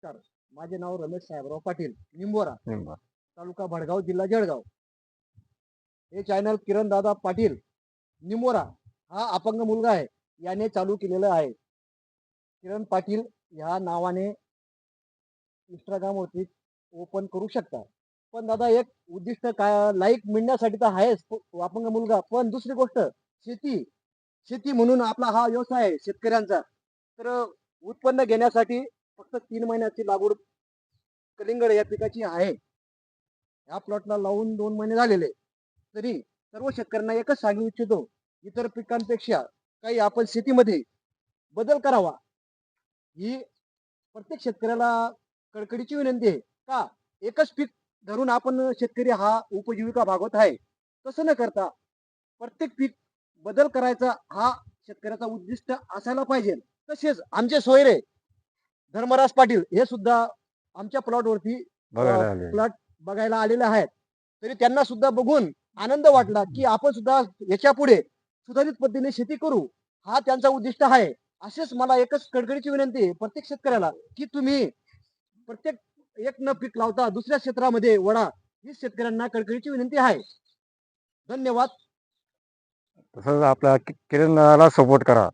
नमस्कार. माझे नाव रमेश साहेबराव पाटील, निंबोरा, निंबा. तालुका भडगाव, जिल्हा जळगाव. हे चॅनल किरण दादा पाटील निंबोरा हा अपंग मुलगा आहे, याने चालू केलेलं आहे. किरण पाटील ह्या नावाने इंस्टाग्रामवरती ओपन करू शकता. पण दादा एक उद्दिष्ट काय, लाईक मिळण्यासाठी तर आहेच अपंग मुलगा, पण दुसरी गोष्ट शेती. शेती म्हणून आपला हा व्यवसाय आहे शेतकऱ्यांचा. तर उत्पन्न घेण्यासाठी फक्त 3 महिन्याची लागवड कलिंगड या पिकाची आहे. ह्या प्लॉटला लावून 2 महिने झालेले. तरी सर्व शेतकऱ्यांना एकच सांगू इच्छितो, इतर पिकांपेक्षा काही आपण शेतीमध्ये बदल करावा. ही प्रत्येक शेतकऱ्याला कळकळीची विनंती आहे. का एकच पीक धरून आपण शेतकरी हा उपजीविका भागवत आहे, तसं न करता प्रत्येक पीक बदल करायचा हा शेतकऱ्याचा उद्दिष्ट असायला पाहिजे. तसेच आमचे सोयरे धर्मराज पाटील हे सुद्धा आमच्या प्लॉटवरती बघायला आले. प्लॉट बघायला आलेले आहेत. तरी त्यांना सुद्धा बघून आनंद वाटला, की आपण सुद्धा याच्या पुढे सुधारित पद्धतीने शेती करू, हा त्यांचा उद्दिष्ट आहे. असेच मला एकच कडकडीची विनंती आहे प्रत्येक शेतकऱ्याला, की तुम्ही प्रत्येक एक न पीक लावता दुसऱ्या क्षेत्रामध्ये वळा. ही शेतकऱ्यांना कळकळीची विनंती आहे. धन्यवाद. तसंच आपल्या किरणाला सपोर्ट करा.